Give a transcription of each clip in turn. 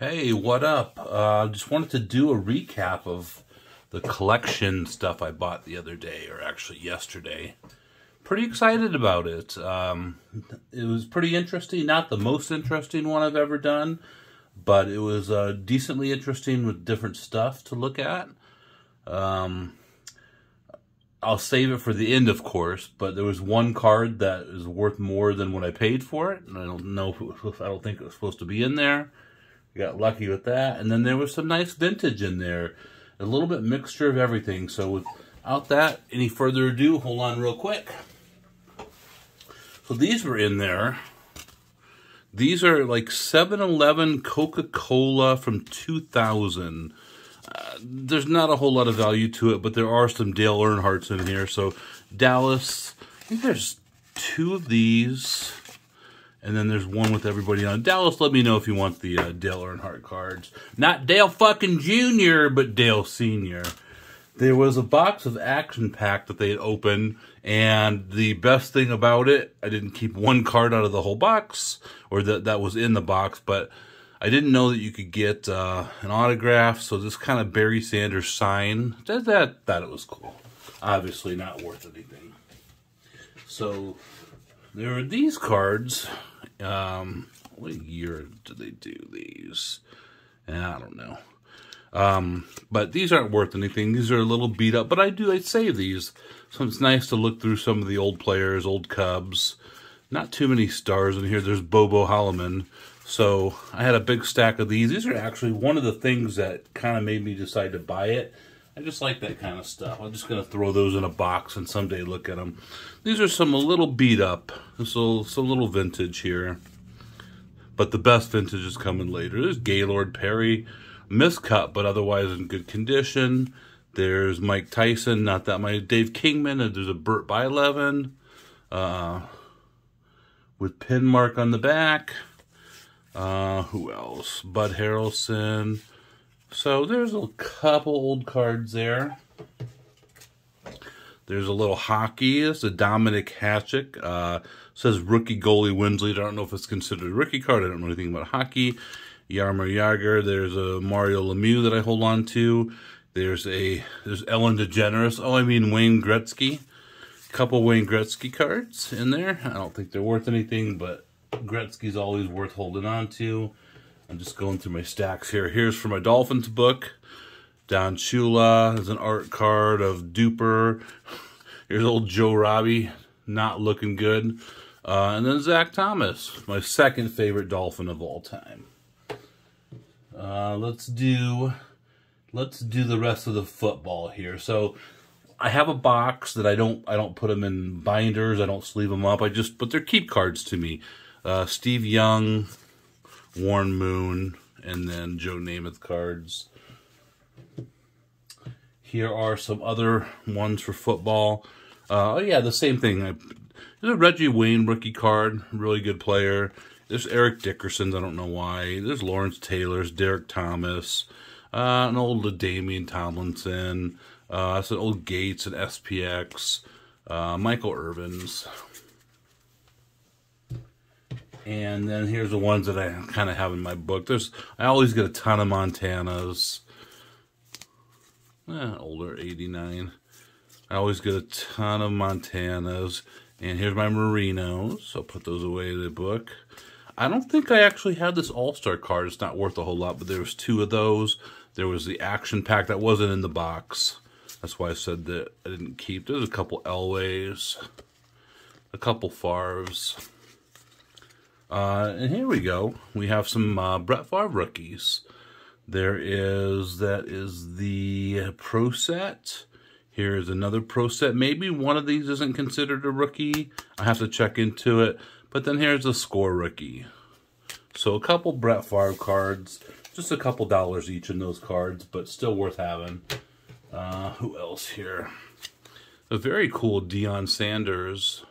Hey, what up? Just wanted to do a recap of the collection stuff I bought the other day, or actually yesterday. Pretty excited about it. It was pretty interesting. Not the most interesting one I've ever done, but it was decently interesting with different stuff to look at. I'll save it for the end, of course, but there was one card that is worth more than what I paid for it, and I don't know I don't think it was supposed to be in there. Got lucky with that. And then there was some nice vintage in there. A little bit mixture of everything. So without that, any further ado, hold on real quick. So these were in there. These are like 7-Eleven Coca-Cola from 2000. There's not a whole lot of value to it, but there are some Dale Earnhardts in here. So Dallas, I think there's 2 of these. And then there's one with everybody on. Dallas, let me know if you want the Dale Earnhardt cards. Not Dale fucking Jr., but Dale Sr. There was a box of Action Pack that they had opened, and the best thing about it, I didn't keep one card out of the whole box, or that was in the box, but I didn't know that you could get an autograph, so this kind of Barry Sanders sign, that it was cool. Obviously not worth anything. So there are these cards. What year did they do these? I don't know. But these aren't worth anything. These are a little beat up, but I'd save these. So it's nice to look through some of the old players, old Cubs. Not too many stars in here. There's Bobo Holloman. So I had a big stack of these. These are actually one of the things that kind of made me decide to buy it. I just like that kind of stuff. I'm just going to throw those in a box and someday look at them. These are some a little beat up. So some little vintage here. But the best vintage is coming later. There's Gaylord Perry. Miscut, but otherwise in good condition. There's Mike Tyson. Not that much. Dave Kingman. And there's a Burt Blyleven. With pin mark on the back. Who else? Bud Harrelson. So there's a couple old cards there. There's a little hockey. It's a Dominic Hasek. Says rookie goalie wins lead. I don't know if it's considered a rookie card. I don't know anything about hockey. Jaromir Jagr. There's a Mario Lemieux that I hold on to. There's Ellen DeGeneres. Oh, I mean Wayne Gretzky. A couple Wayne Gretzky cards in there. I don't think they're worth anything, but Gretzky's always worth holding on to. I'm just going through my stacks here. Here's for my Dolphins book. Don Shula. There's an art card of Duper. Here's old Joe Robbie. Not looking good. And then Zach Thomas. My second favorite Dolphin of all time. Let's do the rest of the football here. So I have a box that I don't put them in binders. I don't sleeve them up. But they're keep cards to me. Steve Young, Warren Moon, and then Joe Namath cards. Here are some other ones for football. Oh yeah, the same thing. There's a Reggie Wayne rookie card, really good player. There's Eric Dickerson's, I don't know why. There's Lawrence Taylor's, Derek Thomas, an old Damian Tomlinson, that's an old Gates and SPX, Michael Irvin's. And then here's the ones that I kind of have in my book. I always get a ton of Montanas. Older, 89. I always get a ton of Montanas. And here's my Marinos. So I'll put those away in the book. I don't think I actually had this All-Star card. It's not worth a whole lot, but there was 2 of those. There was the Action Pack that wasn't in the box. That's why I said that I didn't keep. There's a couple Elways. A couple Favres. And here we go. We have some Brett Favre rookies. That is the Pro Set. Here's another Pro Set. Maybe one of these isn't considered a rookie. I have to check into it. But then here's a Score rookie. So a couple Brett Favre cards. Just a couple dollars each in those cards, but still worth having. Who else here? A very cool Deion Sanders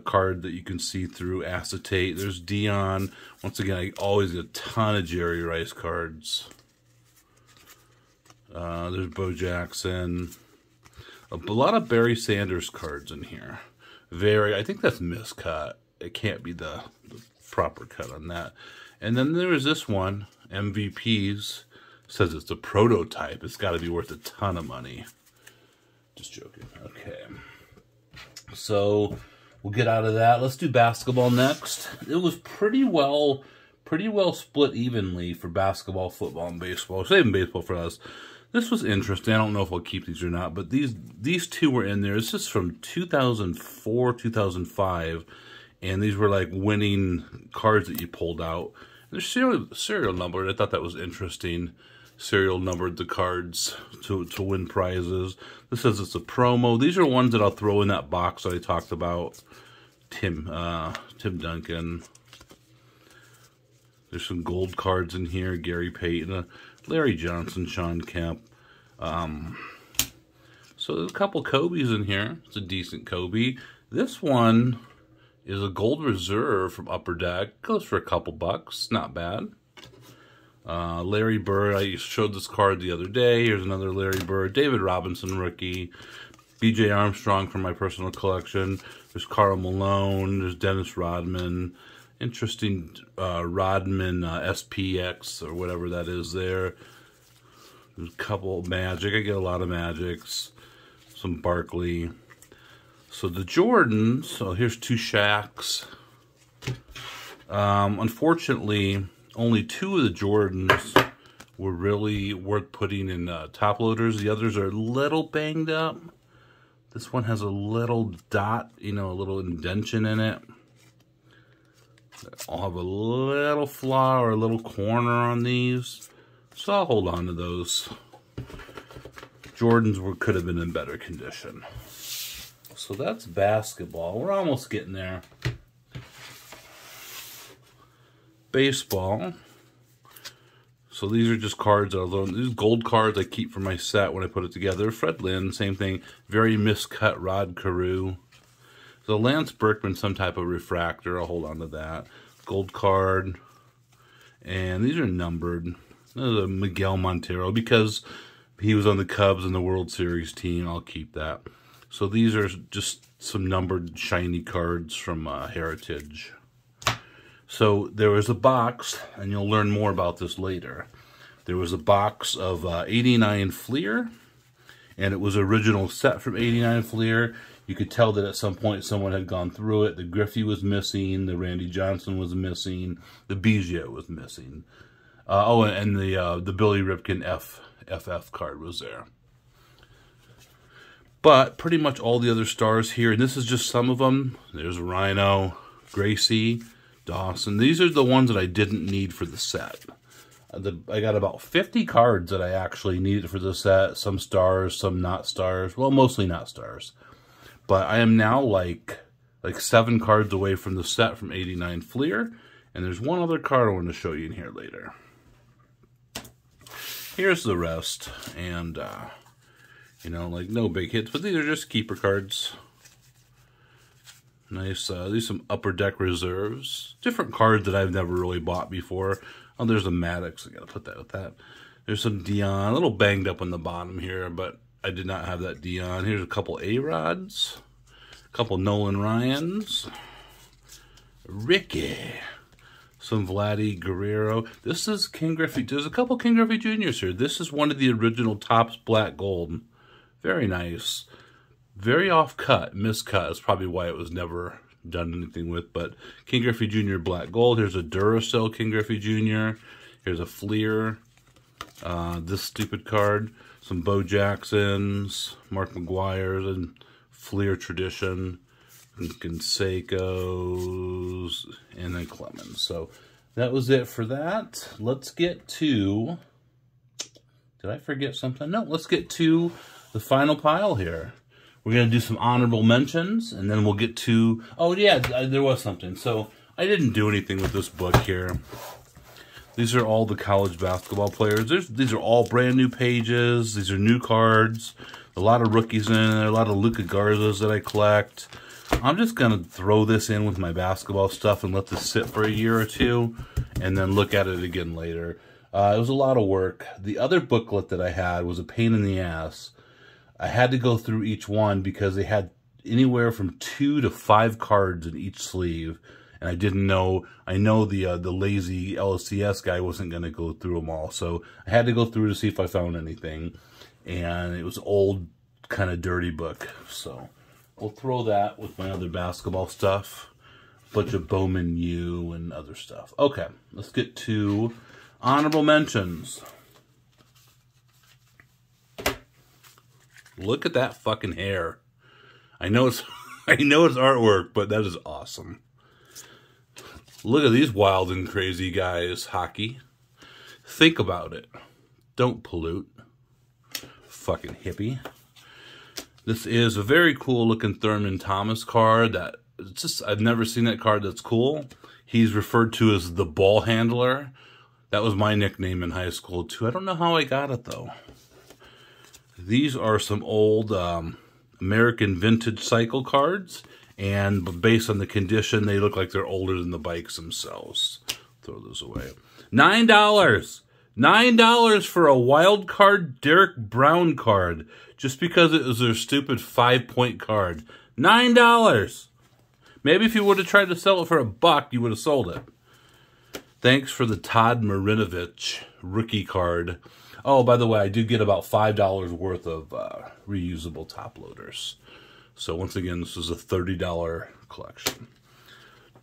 card that you can see through acetate. There's Dion. Once again, I always get a ton of Jerry Rice cards. There's Bo Jackson. A lot of Barry Sanders cards in here. I think that's miscut. It can't be the proper cut on that. And then there is this one, MVPs. Says it's a prototype. It's got to be worth a ton of money. Just joking. Okay. So we'll get out of that. Let's do basketball next. It was pretty well split evenly for basketball, football, and baseball. Saving baseball for us. This was interesting. I don't know if I'll keep these or not, but these two were in there. This is from 2004, 2005, and these were like winning cards that you pulled out. They're serial numbered. I thought that was interesting. Serial numbered the cards to win prizes. This says it's a promo. These are ones that I'll throw in that box that I talked about. Tim Duncan. There's some gold cards in here. Gary Payton, Larry Johnson, Sean Kemp. So there's a couple Kobe's in here. It's a decent Kobe. This one is a gold reserve from Upper Deck. Goes for a couple bucks. Not bad. Larry Bird, I showed this card the other day. Here's another Larry Bird. David Robinson rookie. B.J. Armstrong from my personal collection. There's Karl Malone. There's Dennis Rodman. Interesting Rodman SPX or whatever that is there. There's a couple Magic. I get a lot of Magics. Some Barkley. So the Jordans. So here's two Shaqs. Unfortunately, only two of the Jordans were really worth putting in top loaders. The others are a little banged up. This one has a little dot, you know, a little indention in it. I'll have a little flaw or a little corner on these. So I'll hold on to those. Jordans could have been in better condition. So that's basketball. We're almost getting there. Baseball. So these are just cards. These gold cards I keep for my set when I put it together. Fred Lynn, same thing. Very miscut Rod Carew. So Lance Berkman, some type of refractor. I'll hold on to that. Gold card. And these are numbered. This is a Miguel Montero because he was on the Cubs and the World Series team. I'll keep that. So these are just some numbered shiny cards from Heritage. So there was a box, and you'll learn more about this later. There was a box of 89 Fleer, and it was original set from 89 Fleer. You could tell that at some point someone had gone through it. The Griffey was missing, the Randy Johnson was missing, the Biggio was missing. Oh, and the Billy Ripken FF card was there. But pretty much all the other stars here, and this is just some of them. There's Rhino, Gracie, Dawson. These are the ones that I didn't need for the set. I got about 50 cards that I actually needed for the set. Some stars, some not stars. Well, mostly not stars. But I am now like 7 cards away from the set from 89 Fleer. And there's one other card I want to show you in here later. Here's the rest. And, you know, like no big hits. But these are just keeper cards. Nice. These are some Upper Deck reserves. Different cards that I've never really bought before. Oh, there's a Maddox. I gotta put that with that. There's some Dion. A little banged up on the bottom here, but I did not have that Dion. Here's a couple A-Rods. A couple Nolan Ryans. Ricky. Some Vladdy Guerrero. This is King Griffey. There's a couple King Griffey Juniors here. This is one of the original Topps Black Gold. Very nice. Very off-cut. Miscut is probably why it was never done anything with. But King Griffey Jr. Black Gold. Here's a Duracell King Griffey Jr. Here's a Fleer. This stupid card. Some Bo Jacksons. Mark McGuire's and Fleer Tradition. Canseco's. And then Clemens. So that was it for that. Let's get to... Did I forget something? No, let's get to the final pile here. We're going to do some honorable mentions, and then we'll get to... Oh, yeah, there was something. So, I didn't do anything with this book here. These are all the college basketball players. These are all brand new pages. These are new cards. A lot of rookies in there. A lot of Luka Garzas that I collect. I'm just going to throw this in with my basketball stuff and let this sit for a year or two, and then look at it again later. It was a lot of work. The other booklet that I had was a pain in the ass. I had to go through each one because they had anywhere from 2 to 5 cards in each sleeve. And I didn't know, I know the lazy LCS guy wasn't going to go through them all. So I had to go through to see if I found anything. And it was old, kind of dirty book. So we'll throw that with my other basketball stuff. Bunch of Bowman U and other stuff. Okay, let's get to honorable mentions. Look at that fucking hair. I know it's artwork, but that is awesome. Look at these wild and crazy guys, hockey. Think about it. Don't pollute. Fucking hippie. This is a very cool looking Thurman Thomas card that it's just, I've never seen that card that's cool. He's referred to as the ball handler. That was my nickname in high school too. I don't know how I got it though. These are some old American vintage cycle cards, and based on the condition, they look like they're older than the bikes themselves. Throw those away. $9! $9 for a wild card Derek Brown card, just because it was their stupid 5-point card. $9! Maybe if you would have tried to sell it for $1, you would have sold it. Thanks for the Todd Marinovich rookie card. Oh, by the way, I do get about $5 worth of reusable top loaders. So once again, this is a $30 collection.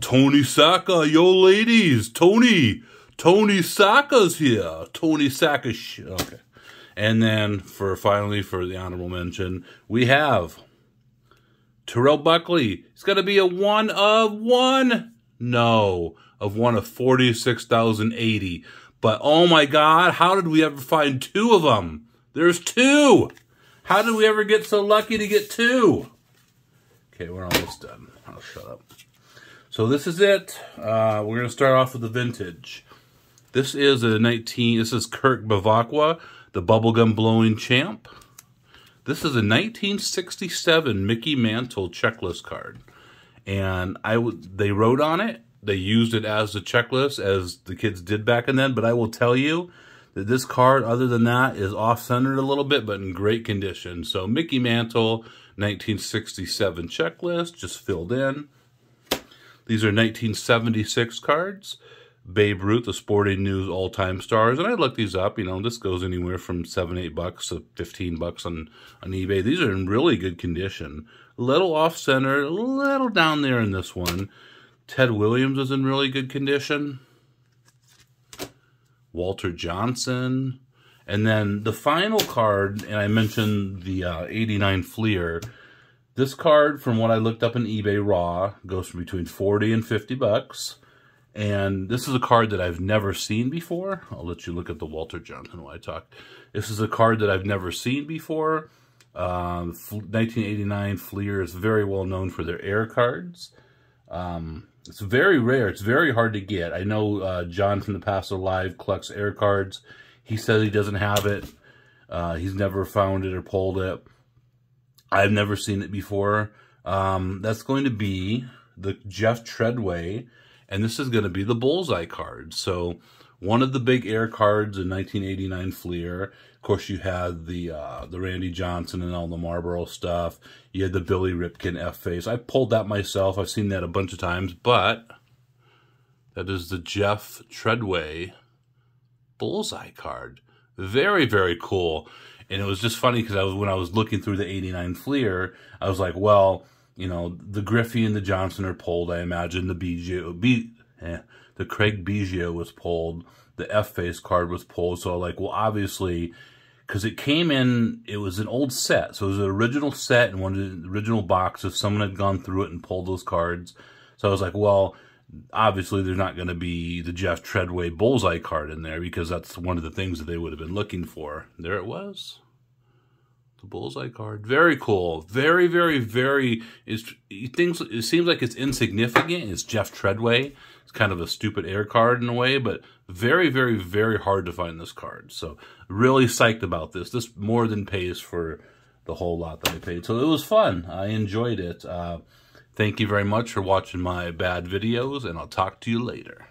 Tony Saka, yo ladies, Tony Saka's here. Tony Saka, okay. And then finally for the honorable mention, we have Terrell Buckley. It's got to be a 1 of 1. No, of 1 of 46,080. But oh my God, how did we ever find 2 of them? There's 2. How did we ever get so lucky to get 2? Okay, we're almost done. I'll shut up. So this is it. We're going to start off with the vintage. This is this is Kirk Bavakwa, the bubblegum blowing champ. This is a 1967 Mickey Mantle checklist card. And they wrote on it. They used it as a checklist, as the kids did back then. But I will tell you that this card, other than that, is off-centered a little bit, but in great condition. So Mickey Mantle, 1967 checklist, just filled in. These are 1976 cards. Babe Ruth, the Sporting News all-time stars. And I looked these up. You know, this goes anywhere from $7, $8 to $15 on eBay. These are in really good condition. A little off-center, a little down there in this one. Ted Williams is in really good condition. Walter Johnson. And then the final card, and I mentioned the 89 Fleer. This card, from what I looked up in eBay Raw, goes from between $40 and $50. And this is a card that I've never seen before. I'll let you look at the Walter Johnson while I talk. This is a card that I've never seen before. 1989 Fleer is very well known for their air cards. It's very rare. It's very hard to get. I know John from the Paso Live collects air cards. He says he doesn't have it. He's never found it or pulled it. I've never seen it before. That's going to be the Jeff Treadway, and this is going to be the Bullseye card. So one of the big air cards in 1989 Fleer. Of course, you had the Randy Johnson and all the Marlboro stuff. You had the Billy Ripken F-Face. I pulled that myself. I've seen that a bunch of times, but that is the Jeff Treadway Bullseye card. Very, very cool. And it was just funny because when I was looking through the 89 Fleer, I was like, well, you know, the Griffey and the Johnson are pulled. I imagine the Craig Biggio was pulled. The F-Face card was pulled. So like, well, obviously, because it came in, it was an old set. So it was an original set in one of the original boxes. Someone had gone through it and pulled those cards. So I was like, well, obviously there's not going to be the Jeff Treadway Bullseye card in there, because that's one of the things that they would have been looking for. There it was. The Bullseye card. Very cool. Very, very, very... It seems like it's insignificant. It's Jeff Treadway. It's kind of a stupid air card in a way, but very, very, very hard to find this card. So really psyched about this. This more than pays for the whole lot that I paid. So it was fun. I enjoyed it. Thank you very much for watching my bad videos, and I'll talk to you later.